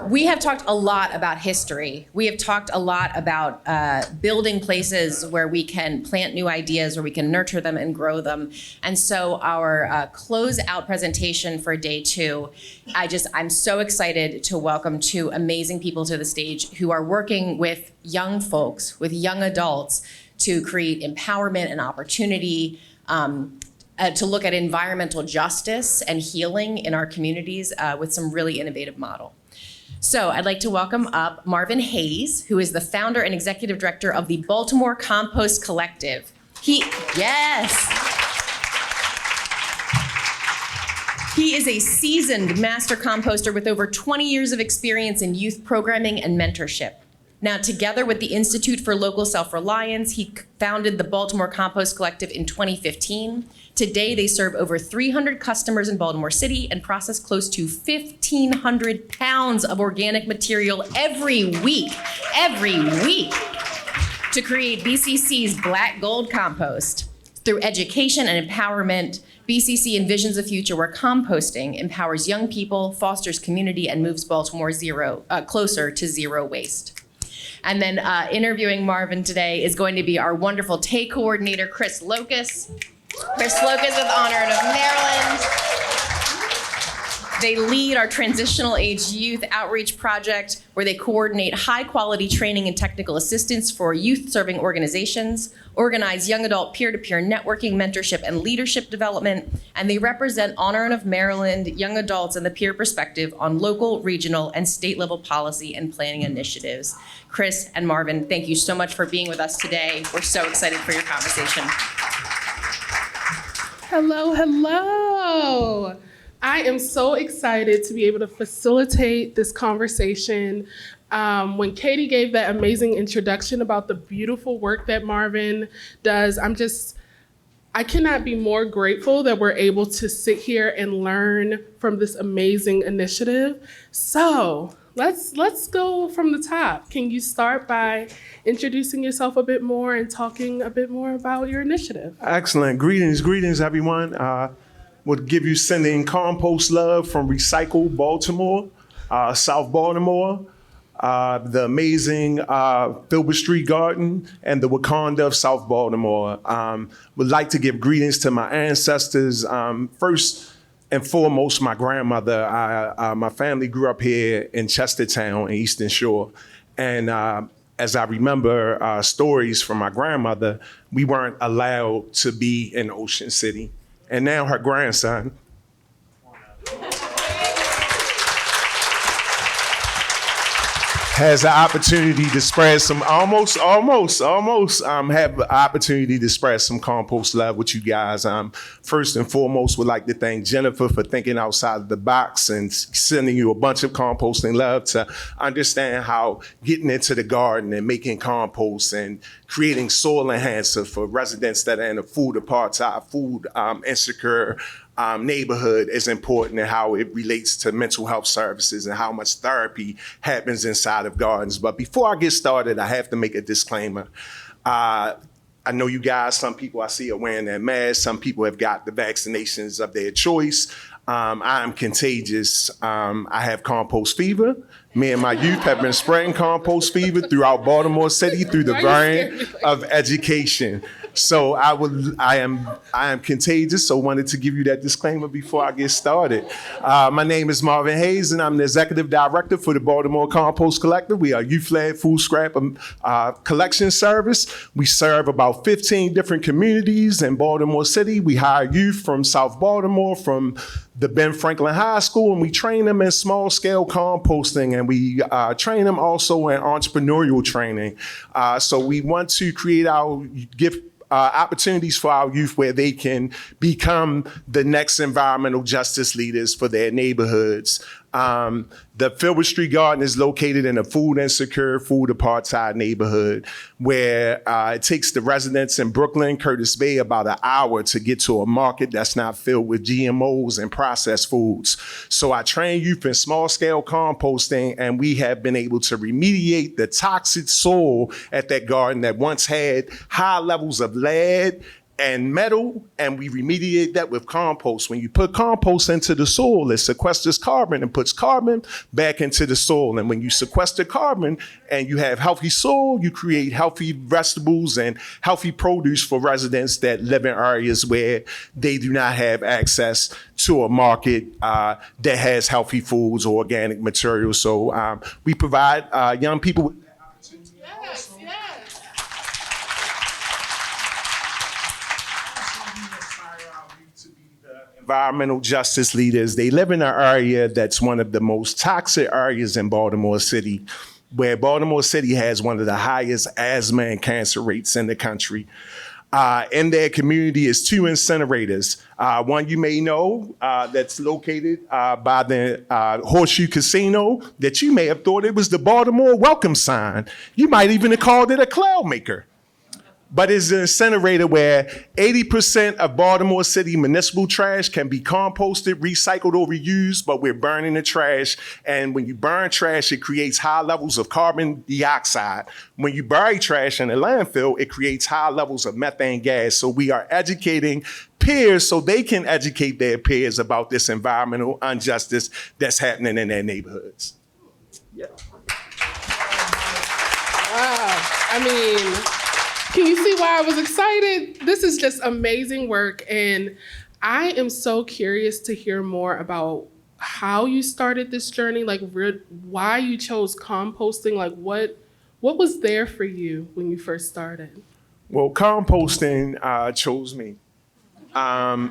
We have talked a lot about history. We have talked a lot about building places where we can plant new ideas, where we can nurture them and grow them. And so our closeout presentation for day 2, I'm so excited to welcome 2 amazing people to the stage who are working with young folks, with young adults, to create empowerment and opportunity, to look at environmental justice and healing in our communities with some really innovative model. So I'd like to welcome up Marvin Hayes, who is the founder and executive director of the Baltimore Compost Collective. He is a seasoned master composter with over 20 years of experience in youth programming and mentorship. Now, together with the Institute for Local Self-Reliance, he founded the Baltimore Compost Collective in 2015. Today, they serve over 300 customers in Baltimore City and process close to 1,500 pounds of organic material every week, to create BCC's Black Gold Compost. Through education and empowerment, BCC envisions a future where composting empowers young people, fosters community, and moves Baltimore closer to zero waste. And then interviewing Marvin today is going to be our wonderful TAY Coordinator, Kris Locus. Kris Locus with Honor of Maryland. They lead our transitional age youth outreach project, where they coordinate high quality training and technical assistance for youth serving organizations, organize young adult peer-to-peer networking, mentorship, and leadership development, and they represent Honor of Maryland young adults and the peer perspective on local, regional, and state level policy and planning initiatives. Kris and Marvin, thank you so much for being with us today. We're so excited for your conversation. Hello, hello. I am so excited to be able to facilitate this conversation. When Katie gave that amazing introduction about the beautiful work that Marvin does, I cannot be more grateful that we're able to sit here and learn from this amazing initiative. So let's go from the top. Can you start by introducing yourself a bit more and talking a bit more about your initiative? Excellent. Greetings, everyone. Would give you sending compost love from Recycle Baltimore, South Baltimore, the amazing Filbert Street Garden, and the Wakanda of South Baltimore. Would like to give greetings to my ancestors. First and foremost, my grandmother. My family grew up here in Chestertown, in Eastern Shore. And as I remember stories from my grandmother, we weren't allowed to be in Ocean City. And now her grandson has the opportunity to spread some have the opportunity to spread some compost love with you guys. First and foremost, would like to thank Jennifer for thinking outside of the box and sending you a bunch of composting love to understand how getting into the garden and making compost and creating soil enhancer for residents that are in a food apartheid, food insecure neighborhood is important, and how it relates to mental health services and how much therapy happens inside of gardens. But before I get started, I have to make a disclaimer. I know you guys, some people I see are wearing their masks. Some people have got the vaccinations of their choice. I am contagious. I have compost fever. Me and my youth have been spreading compost fever throughout Baltimore City through the brand of education. So I am contagious, so wanted to give you that disclaimer before I get started. My name is Marvin Hayes, and I'm the executive director for the Baltimore Compost Collective. We are a youth-led food scrap collection service. We serve about 15 different communities in Baltimore City. We hire youth from South Baltimore, from the Ben Franklin High School, and we train them in small-scale composting, and we train them also in entrepreneurial training. So we want to give opportunities for our youth where they can become the next environmental justice leaders for their neighborhoods. The Filbert Street Garden is located in a food insecure, food apartheid neighborhood where it takes the residents in Brooklyn, Curtis Bay about an hour to get to a market that's not filled with GMOs and processed foods. So I train youth in small scale composting, and we have been able to remediate the toxic soil at that garden that once had high levels of lead and metal, and we remediate that with compost. When you put compost into the soil, it sequesters carbon and puts carbon back into the soil. And when you sequester carbon and you have healthy soil, you create healthy vegetables and healthy produce for residents that live in areas where they do not have access to a market that has healthy foods or organic materials. So we provide young people with that opportunity. Yes, yes. Environmental justice leaders. They live in an area that's one of the most toxic areas in Baltimore City, where Baltimore City has one of the highest asthma and cancer rates in the country. In their community is 2 incinerators. One you may know that's located by the Horseshoe Casino that you may have thought it was the Baltimore welcome sign. You might even have called it a cloud maker. But it's an incinerator where 80% of Baltimore City municipal trash can be composted, recycled, or reused, but we're burning the trash. And when you burn trash, it creates high levels of carbon dioxide. When you bury trash in a landfill, it creates high levels of methane gas. So we are educating peers so they can educate their peers about this environmental injustice that's happening in their neighborhoods. Yeah. Wow. I mean, can you see why I was excited? This is just amazing work. And I am so curious to hear more about how you started this journey, like why you chose composting, like what was there for you when you first started? Well, composting chose me. I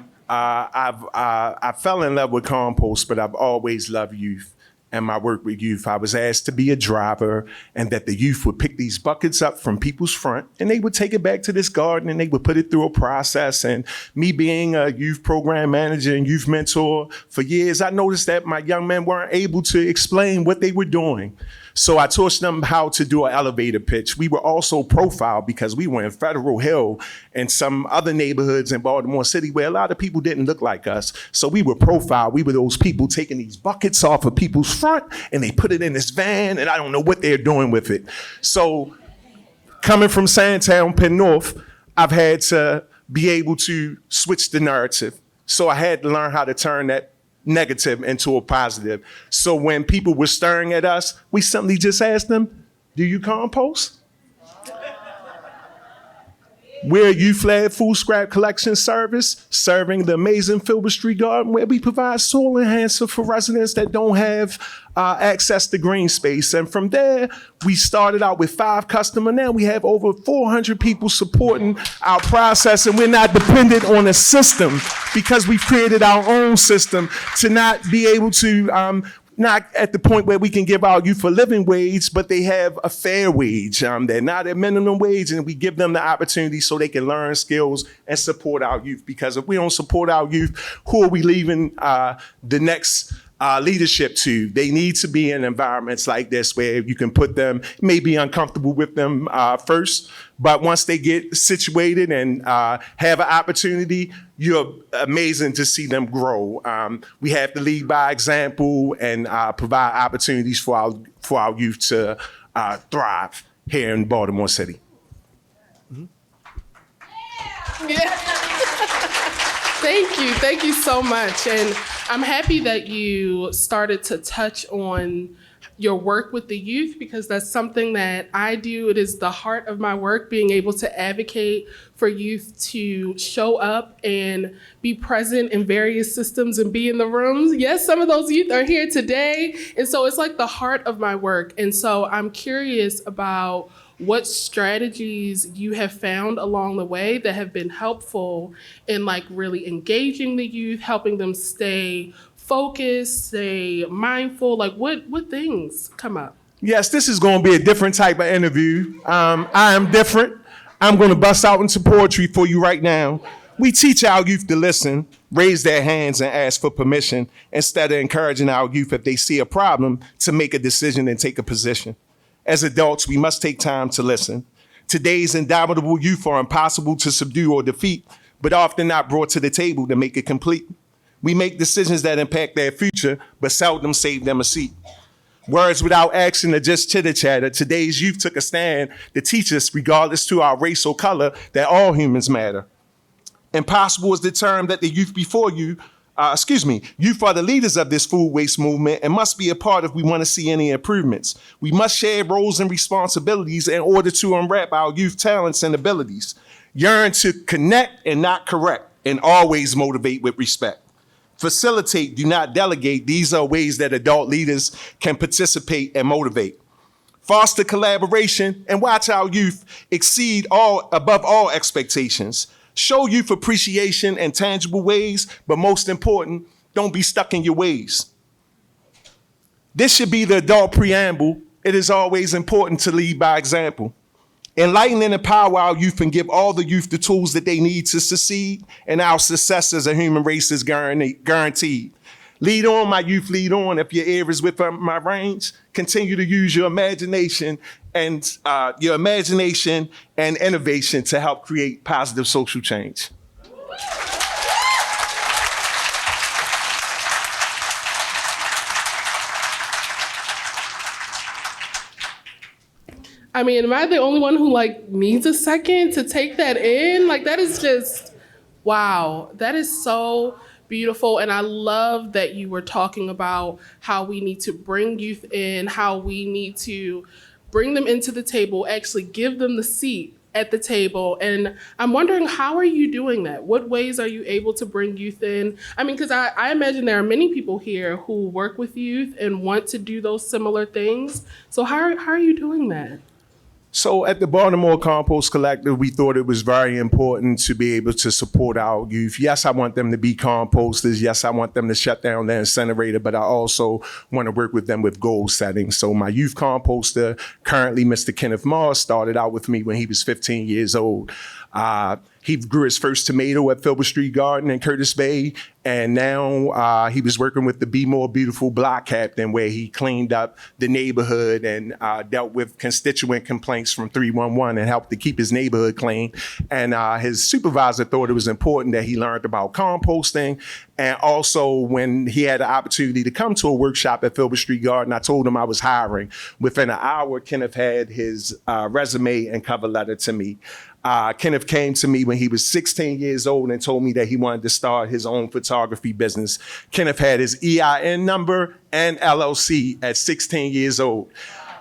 fell in love with compost, but I've always loved youth and my work with youth. I was asked to be a driver and that the youth would pick these buckets up from people's front and they would take it back to this garden and they would put it through a process. And me being a youth program manager and youth mentor for years, I noticed that my young men weren't able to explain what they were doing. So I taught them how to do an elevator pitch. We were also profiled because we were in Federal Hill and some other neighborhoods in Baltimore City where a lot of people didn't look like us. So we were profiled. We were those people taking these buckets off of people's front and they put it in this van and I don't know what they're doing with it. So coming from Sandtown, Penn North, I've had to be able to switch the narrative. So I had to learn how to turn that negative into a positive. So when people were staring at us, we simply just asked them, do you compost? We're a youth-led food scrap collection service serving the amazing Filbert Street Garden where we provide soil enhancer for residents that don't have access to green space. And from there, we started out with 5 customers. Now we have over 400 people supporting our process and we're not dependent on a system because we've created our own system to not be able to not at the point where we can give our youth a living wage, but they have a fair wage. They're not at minimum wage, and we give them the opportunity so they can learn skills and support our youth. Because if we don't support our youth, who are we leaving the next leadership to? They need to be in environments like this where you can put them, may be uncomfortable with them first, but once they get situated and have an opportunity, you're amazing to see them grow. We have to lead by example and provide opportunities for our youth to thrive here in Baltimore City. Mm-hmm. Yeah. Thank you so much. And I'm happy that you started to touch on your work with the youth because that's something that I do. It is the heart of my work, being able to advocate for youth to show up and be present in various systems and be in the rooms. Yes, some of those youth are here today. And so it's like the heart of my work. And so I'm curious about what strategies you have found along the way that have been helpful in like really engaging the youth, helping them stay focused, stay mindful, like what things come up? Yes, this is going to be a different type of interview. I am different. I'm going to bust out into poetry for you right now. We teach our youth to listen, raise their hands and ask for permission instead of encouraging our youth if they see a problem to make a decision and take a position. As adults, we must take time to listen. Today's indomitable youth are impossible to subdue or defeat, but often not brought to the table to make it complete. We make decisions that impact their future, but seldom save them a seat. Words without action are just chitter-chatter. Today's youth took a stand to teach us, regardless to our race or color, that all humans matter. Impossible is the term that the youth before you, youth are the leaders of this food waste movement and must be a part if we want to see any improvements. We must share roles and responsibilities in order to unwrap our youth talents and abilities. Yearn to connect and not correct, and always motivate with respect. Facilitate, do not delegate. These are ways that adult leaders can participate and motivate. Foster collaboration and watch our youth exceed above all expectations. Show youth appreciation in tangible ways, but most important, don't be stuck in your ways. This should be the adult preamble. It is always important to lead by example. Enlighten and empower our youth and give all the youth the tools that they need to succeed, and our success as a human race is guaranteed. Lead on, my youth, lead on. If your ear is within my range, continue to use your imagination and innovation to help create positive social change. I mean, am I the only one who needs a second to take that in? That is just, wow. That is so beautiful. And I love that you were talking about how we need to bring youth in, how we need to bring them into the table, actually give them the seat at the table. And I'm wondering, how are you doing that? What ways are you able to bring youth in? I mean, because I imagine there are many people here who work with youth and want to do those similar things. So how are you doing that? So at the Baltimore Compost Collective, we thought it was very important to be able to support our youth. Yes, I want them to be composters. Yes, I want them to shut down the incinerator, but I also want to work with them with goal setting. So my youth composter, currently Mr. Kenneth Moss, started out with me when he was 15 years old. He grew his first tomato at Filbert Street Garden in Curtis Bay, and now he was working with the Be More Beautiful block captain, where he cleaned up the neighborhood and dealt with constituent complaints from 311 and helped to keep his neighborhood clean. And his supervisor thought it was important that he learned about composting. And also, when he had the opportunity to come to a workshop at Filbert Street Garden, I told him I was hiring. Within an hour, Kenneth had his resume and cover letter to me. Kenneth came to me when he was 16 years old and told me that he wanted to start his own photography business. Kenneth had his EIN number and LLC at 16 years old.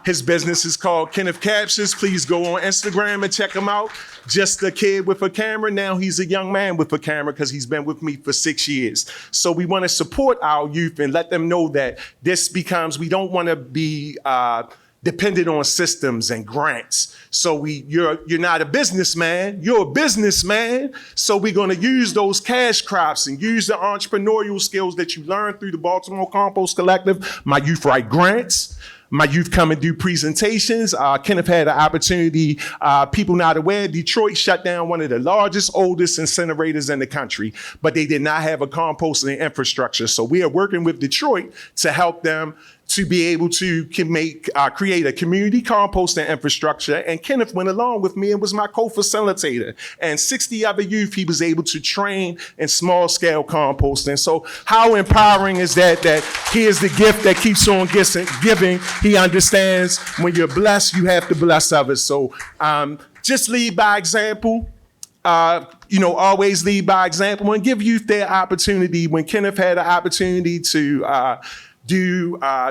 His business is called Kenneth Captures. Please go on Instagram and check him out. Just a kid with a camera. Now he's a young man with a camera because he's been with me for 6 years. So we want to support our youth and let them know that we don't want to be dependent on systems and grants. So you're not a businessman, you're a businessman. So we're gonna use those cash crops and use the entrepreneurial skills that you learned through the Baltimore Compost Collective. My youth write grants. My youth come and do presentations. Kenneth had an opportunity, people not aware, Detroit shut down one of the largest, oldest incinerators in the country, but they did not have a composting infrastructure. So we are working with Detroit to help them to be able to create a community composting infrastructure. And Kenneth went along with me and was my co-facilitator. And 60 other youth he was able to train in small scale composting. So how empowering is that he is the gift that keeps on giving. He understands when you're blessed, you have to bless others. So just lead by example. Always lead by example and give youth their opportunity. When Kenneth had an opportunity to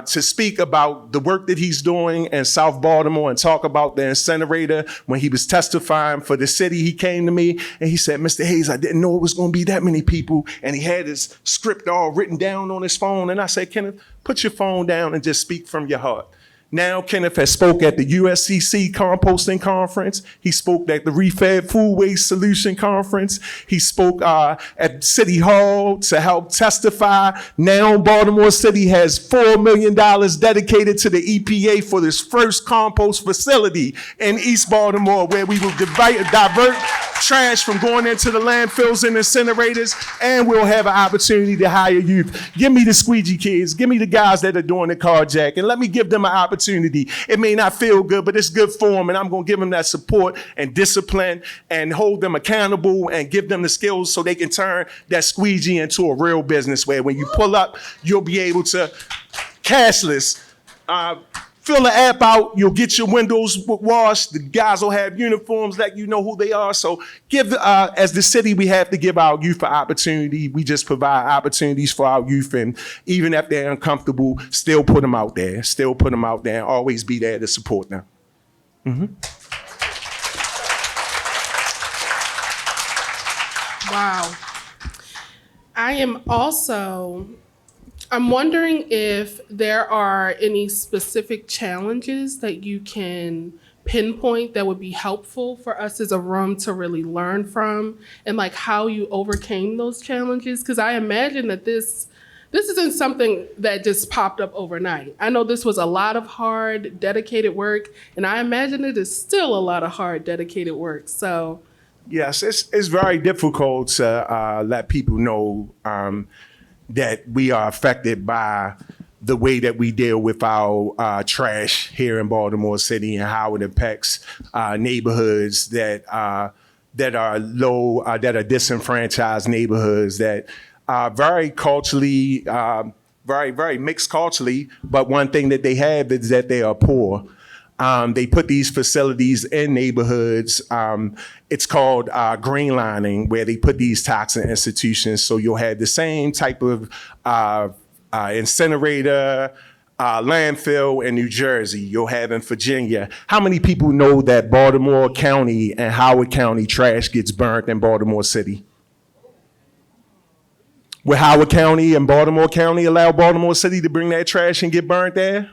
speak about the work that he's doing in South Baltimore and talk about the incinerator. When he was testifying for the city, he came to me and he said, Mr. Hayes, I didn't know it was going to be that many people. And he had his script all written down on his phone. And I said, Kenneth, put your phone down and just speak from your heart. Now, Kenneth has spoke at the USCC Composting Conference. He spoke at the Refed Food Waste Solution Conference. He spoke at City Hall to help testify. Now, Baltimore City has $4 million dedicated to the EPA for this first compost facility in East Baltimore, where we will divert trash from going into the landfills and incinerators, and we'll have an opportunity to hire youth. Give me the squeegee kids. Give me the guys that are doing the carjack, and let me give them an opportunity. It may not feel good, but it's good for them, and I'm going to give them that support and discipline and hold them accountable and give them the skills so they can turn that squeegee into a real business where when you pull up, you'll be able to cashless. Fill the app out, you'll get your windows washed. The guys will have uniforms, let you know who they are. So as the city, we have to give our youth an opportunity. We just provide opportunities for our youth, and even if they're uncomfortable, still put them out there. Still put them out there and always be there to support them. Wow. I'm wondering if there are any specific challenges that you can pinpoint that would be helpful for us as a room to really learn from, and like how you overcame those challenges. Because I imagine that this isn't something that just popped up overnight. I know this was a lot of hard, dedicated work, and I imagine it is still a lot of hard, dedicated work. So yes, it's very difficult to let people know that we are affected by the way that we deal with our trash here in Baltimore City and how it impacts neighborhoods that are low, that are disenfranchised neighborhoods that are very culturally, very mixed culturally. But one thing that they have is that they are poor. They put these facilities in neighborhoods. It's called greenlining, where they put these toxic institutions. So you'll have the same type of incinerator, landfill in New Jersey. You'll have in Virginia. How many people know that Baltimore County and Howard County trash gets burnt in Baltimore City? Will Howard County and Baltimore County allow Baltimore City to bring that trash and get burnt there?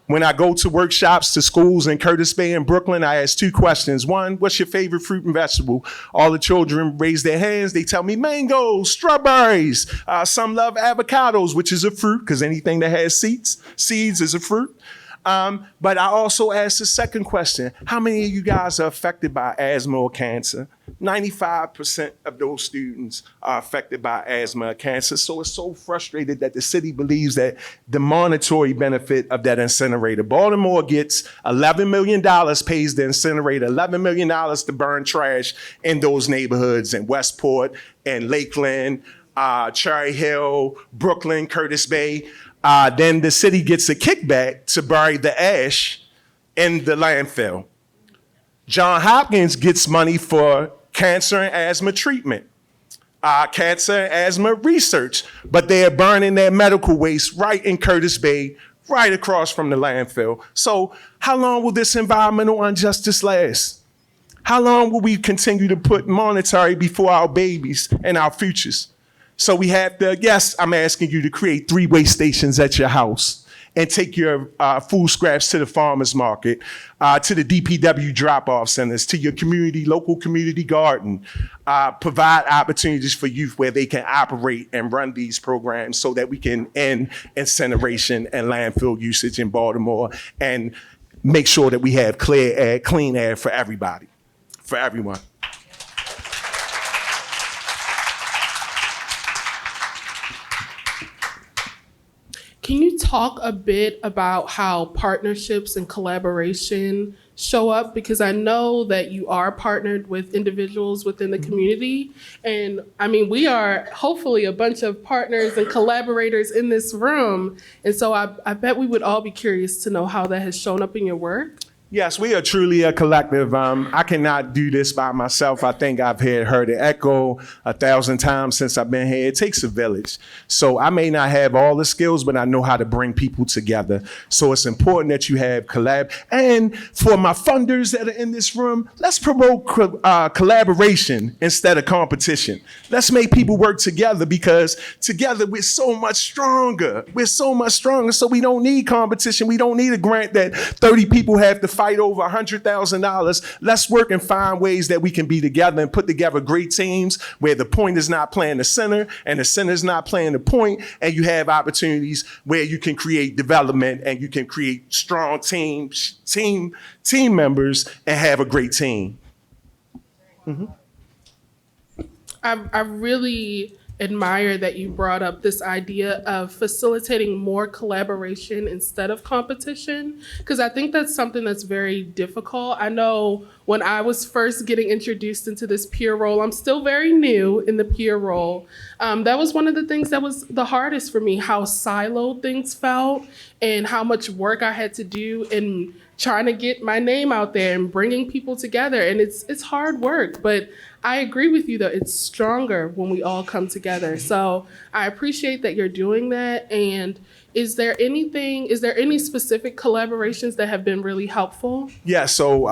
When I go to workshops to schools in Curtis Bay and Brooklyn, I ask two questions. One, what's your favorite fruit and vegetable? All the children raise their hands. They tell me mangoes, strawberries. Some love avocados, which is a fruit, because anything that has seeds is a fruit. But I also ask the second question. How many of you guys are affected by asthma or cancer? 95% of those students are affected by asthma or cancer. So it's so frustrated that the city believes that the monetary benefit of that incinerator. Baltimore gets $11 million, pays the incinerator $11 million to burn trash in those neighborhoods in Westport and Lakeland, Cherry Hill, Brooklyn, Curtis Bay. Then the city gets a kickback to bury the ash in the landfill. Johns Hopkins gets money for cancer and asthma treatment, cancer and asthma research, but they're burning their medical waste right in Curtis Bay, right across from the landfill. So how long will this environmental injustice last? How long will we continue to put monetary before our babies and our futures? So we have to, yes, I'm asking you to create 3 waste stations at your house and take your food scraps to the farmer's market, to the DPW drop-off centers, to your local community garden. Provide opportunities for youth where they can operate and run these programs so that we can end incineration and landfill usage in Baltimore and make sure that we have clear air, clean air for everybody, for everyone. can you talk a bit about how partnerships and collaboration show up? Because I know that you are partnered with individuals within the community. And I mean, we are hopefully a bunch of partners and collaborators in this room. And so I bet we would all be curious to know how that has shown up in your work. Yes, we are truly a collective. I cannot do this by myself. I think I've heard it echo 1,000 times since I've been here. It takes a village. So I may not have all the skills, but I know how to bring people together. So it's important that you have collab. And for my funders that are in this room, let's promote collaboration instead of competition. Let's make people work together, because together we're so much stronger. We're so much stronger. So we don't need competition. We don't need a grant that 30 people have to fight over $100,000. Let's work and find ways that we can be together and put together great teams where the point is not playing the center and the center is not playing the point, and you have opportunities where you can create development and you can create strong team members and have a great team. I really admire that you brought up this idea of facilitating more collaboration instead of competition, because I think that's something that's very difficult. I know when I was first getting introduced into this peer role, I'm still very new in the peer role. That was one of the things that was the hardest for me, how siloed things felt and how much work I had to do in trying to get my name out there and bringing people together. And it's hard work, but I agree with you that it's stronger when we all come together. So I appreciate that you're doing that. And is there any specific collaborations that have been really helpful? Yeah, so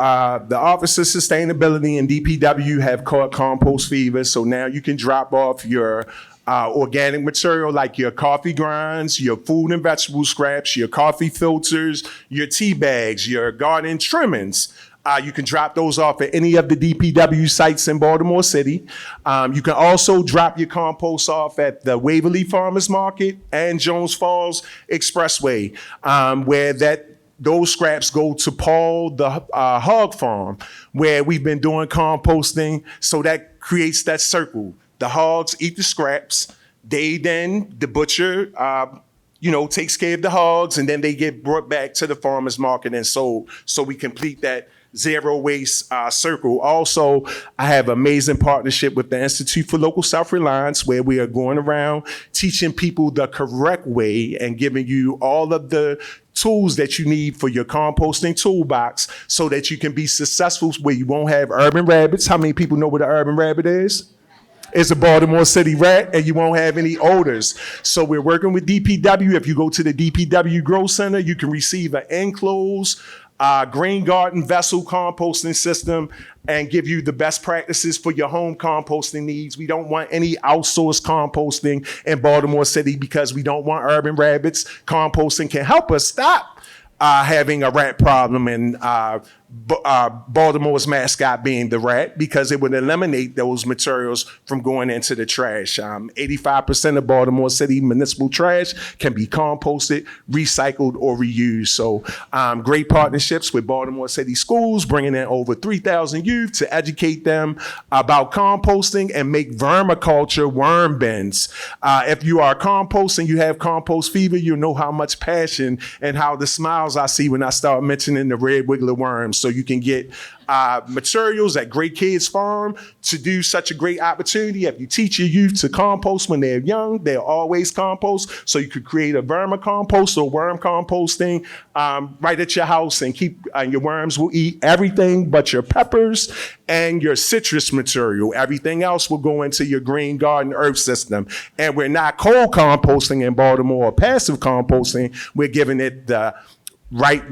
the Office of Sustainability and DPW have caught compost fever. So now you can drop off your organic material like your coffee grinds, your food and vegetable scraps, your coffee filters, your tea bags, your garden trimmings. You can drop those off at any of the DPW sites in Baltimore City. You can also drop your compost off at the Waverly Farmers Market and Jones Falls Expressway, where those scraps go to Paul, the hog farm, where we've been doing composting. So that creates that circle. The hogs eat the scraps. The butcher, takes care of the hogs, and then they get brought back to the farmer's market and sold. So we complete that zero waste circle. Also, I have amazing partnership with the Institute for Local Self-Reliance, where we are going around teaching people the correct way and giving you all of the tools that you need for your composting toolbox so that you can be successful where you won't have urban rabbits. How many people know what an urban rabbit is? It's a Baltimore City rat, and you won't have any odors. So we're working with DPW. If you go to the DPW Grow Center, you can receive an enclosed green garden vessel composting system and give you the best practices for your home composting needs. We don't want any outsourced composting in Baltimore City because we don't want urban rabbits. Composting can help us stop having a rat problem and Baltimore's mascot being the rat, because it would eliminate those materials from going into the trash. 85% of Baltimore City municipal trash can be composted, recycled, or reused. So great partnerships with Baltimore City schools, bringing in over 3,000 youth to educate them about composting and make vermiculture worm bins. If you are composting, you have compost fever, you know how much passion and how the smiles I see when I start mentioning the red wiggler worms. So you can get materials at Great Kids Farm to do such a great opportunity. If you teach your youth to compost when they're young, they'll always compost. So you could create a vermicompost or worm composting right at your house, and your worms will eat everything but your peppers and your citrus material. Everything else will go into your green garden earth system. And we're not cold composting in Baltimore or passive composting. We're giving it the right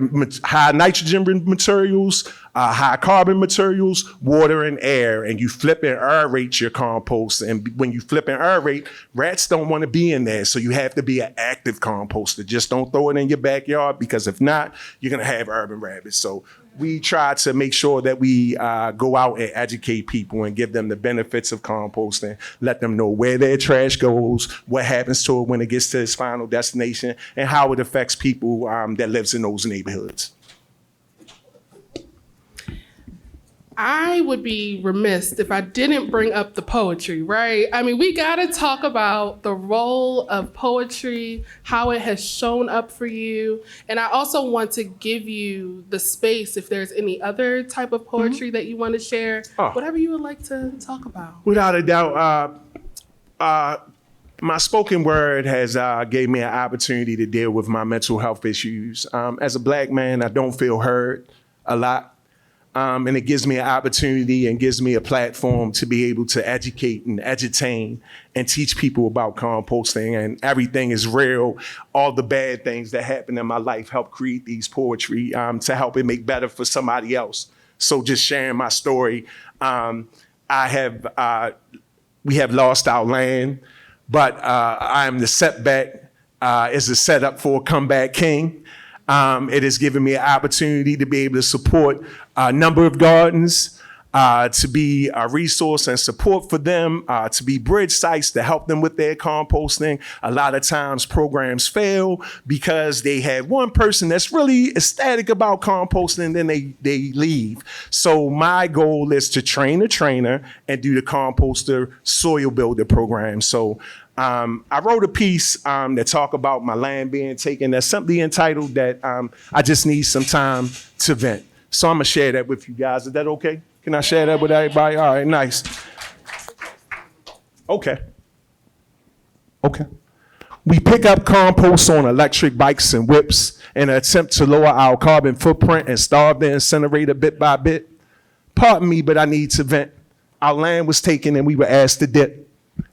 high nitrogen materials, high carbon materials, water and air, and you flip and aerate your compost. And when you flip and aerate, rats don't want to be in there. So you have to be an active composter. Just don't throw it in your backyard, because if not, you're going to have urban rabbits. So we try to make sure that we go out and educate people and give them the benefits of composting, let them know where their trash goes, what happens to it when it gets to its final destination, and how it affects people that lives in those neighborhoods. I would be remiss if I didn't bring up the poetry, right? I mean, we gotta talk about the role of poetry, how it has shown up for you. And I also want to give you the space if there's any other type of poetry that you want to share, whatever you would like to talk about. Without a doubt, my spoken word has gave me an opportunity to deal with my mental health issues. As a Black man, I don't feel heard a lot. And it gives me an opportunity and gives me a platform to be able to educate and edutain and teach people about composting. And everything is real. All the bad things that happen in my life help create these poetry to help it make better for somebody else. So just sharing my story, we have lost our land, but I am the setback is a setup for a comeback king. It has given me an opportunity to be able to support a number of gardens, to be a resource and support for them, to be bridge sites to help them with their composting. A lot of times programs fail because they had one person that's really ecstatic about composting and then they leave. So my goal is to train a trainer and do the composter soil builder program. So I wrote a piece that talk about my land being taken that's simply entitled that I just need some time to vent. So I'm gonna share that with you guys. Is that okay? Can I share that with everybody? All right, nice. Okay. We pick up compost on electric bikes and whips in an attempt to lower our carbon footprint and starve the incinerator bit by bit. Pardon me, but I need to vent. Our land was taken and we were asked to dip.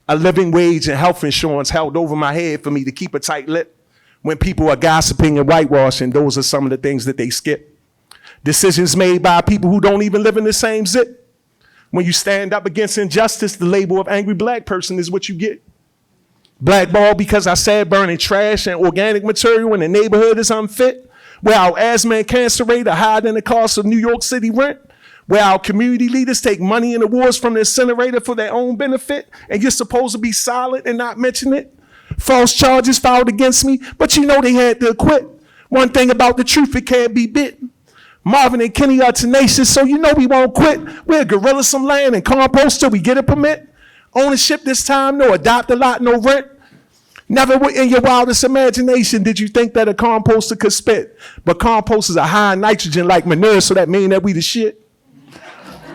A living wage and health insurance held over my head for me to keep a tight lip. When people are gossiping and whitewashing, those are some of the things that they skip. Decisions made by people who don't even live in the same zip. When you stand up against injustice, the label of angry black person is what you get. Blackballed because I said burning trash and organic material in the neighborhood is unfit. Where our asthma and cancer rate are higher than the cost of New York City rent. Where our community leaders take money and awards from the incinerator for their own benefit, and you're supposed to be silent and not mention it. False charges filed against me, but you know they had to acquit. One thing about the truth, it can't be bitten. Marvin and Kenny are tenacious, so you know we won't quit. We'll gorilla some land and compost till we get a permit. Ownership this time, no adopt a lot, no rent. Never in your wildest imagination did you think that a composter could spit. But composters are high in nitrogen like manure, so that mean that we the shit.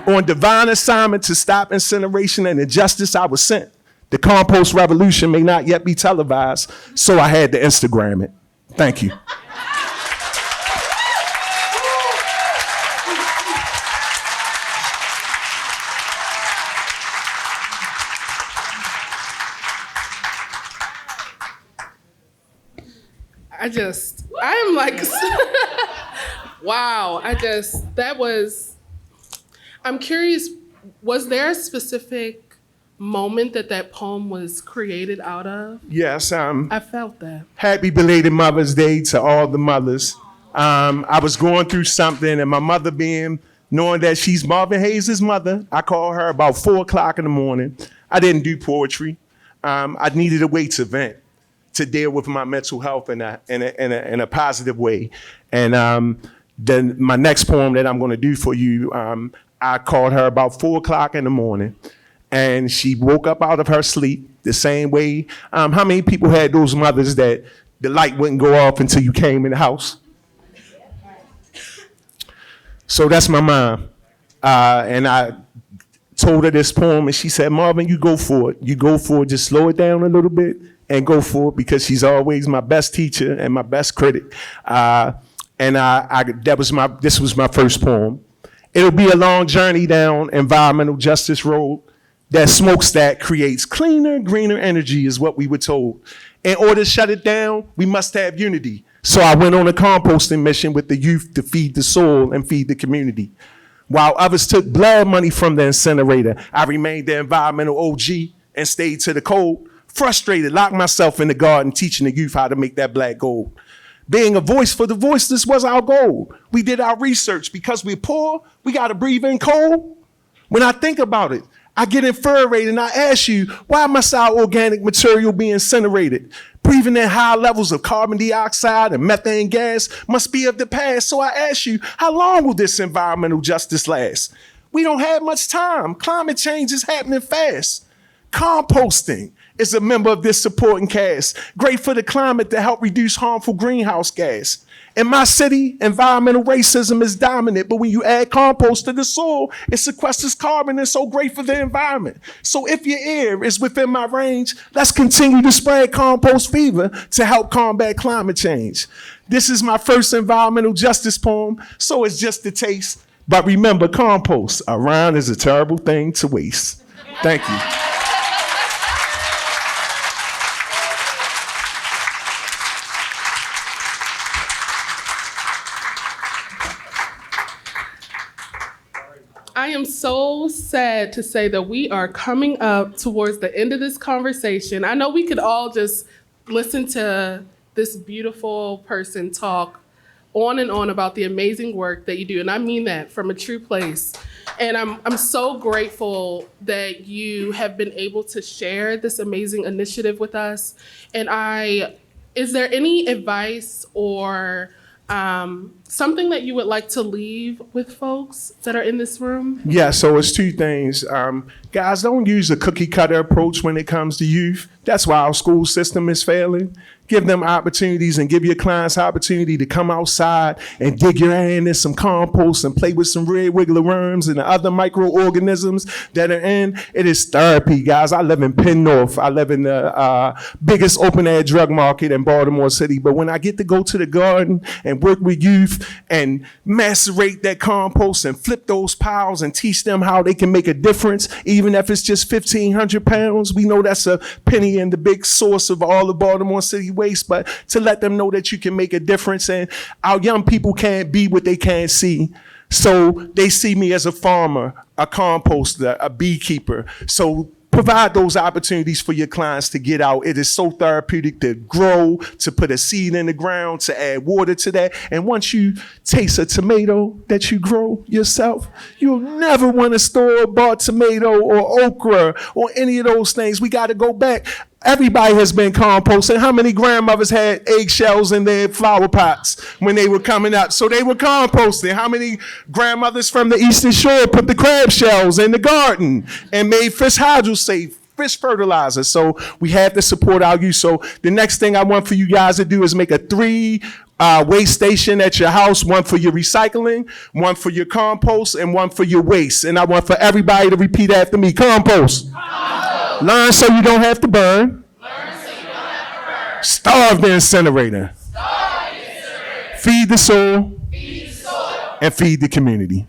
On divine assignment to stop incineration and injustice, I was sent. The compost revolution may not yet be televised, so I had to Instagram it. Thank you. I'm like, wow, I'm curious, was there a specific moment that poem was created out of? Yes. I felt that. Happy belated Mother's Day to all the mothers. I was going through something and my mother knowing that she's Marvin Hayes' mother, I called her about 4:00 in the morning. I didn't do poetry. I needed a way to vent, to deal with my mental health in a positive way. And then my next poem that I'm gonna do for you, I called her about 4:00 in the morning and she woke up out of her sleep the same way. How many people had those mothers that the light wouldn't go off until you came in the house? So that's my mom. And I told her this poem and she said, Marvin, you go for it. You go for it, just slow it down a little bit and go for it, because she's always my best teacher and my best critic. This was my first poem. It'll be a long journey down environmental justice road. That smokestack creates cleaner, greener energy is what we were told. In order to shut it down, we must have unity. So I went on a composting mission with the youth to feed the soil and feed the community. While others took blood money from the incinerator, I remained the environmental OG and stayed to the code. Frustrated, locked myself in the garden teaching the youth how to make that black gold. Being a voice for the voiceless was our goal. We did our research. Because we're poor, we gotta breathe in cold. When I think about it, I get infuriated and I ask you, why must our organic material be incinerated? Breathing in high levels of carbon dioxide and methane gas must be of the past. So I ask you, how long will this environmental justice last? We don't have much time. Climate change is happening fast. Composting is a member of this supporting cast. Great for the climate to help reduce harmful greenhouse gas. In my city, environmental racism is dominant, but when you add compost to the soil, it sequesters carbon and so great for the environment. So if your ear is within my range, let's continue to spread compost fever to help combat climate change. This is my first environmental justice poem, so it's just a taste. But remember, compost, a rhyme is a terrible thing to waste. Thank you. I am so sad to say that we are coming up towards the end of this conversation. I know we could all just listen to this beautiful person talk on and on about the amazing work that you do. And I mean that from a true place. And I'm so grateful that you have been able to share this amazing initiative with us. And is there any advice or something that you would like to leave with folks that are in this room? Yeah, so it's two things. Guys, don't use a cookie cutter approach when it comes to youth. That's why our school system is failing. Give them opportunities and give your clients opportunity to come outside and dig your hand in some compost and play with some red wiggler worms and the other microorganisms that are in. It is therapy, guys. I live in Penn North. I live in the biggest open air drug market in Baltimore City. But when I get to go to the garden and work with youth and macerate that compost and flip those piles and teach them how they can make a difference, even if it's just 1,500 pounds, we know that's a penny in the big source of all the Baltimore City waste, but to let them know that you can make a difference. And our young people can't be what they can't see. So they see me as a farmer, a composter, a beekeeper. So provide those opportunities for your clients to get out. It is so therapeutic to grow, to put a seed in the ground, to add water to that. And once you taste a tomato that you grow yourself, you'll never want a store-bought tomato or okra or any of those things. We got to go back. Everybody has been composting. How many grandmothers had eggshells in their flower pots when they were coming up? So they were composting. How many grandmothers from the Eastern Shore put the crab shells in the garden and made fish hydrosafe, fish fertilizer? So we have to support our youth. So the next thing I want for you guys to do is make a 3 waste station at your house, one for your recycling, one for your compost, and one for your waste. And I want for everybody to repeat after me. Compost. Learn so you don't have to burn. Starve the incinerator. Feed the soil. And feed the community.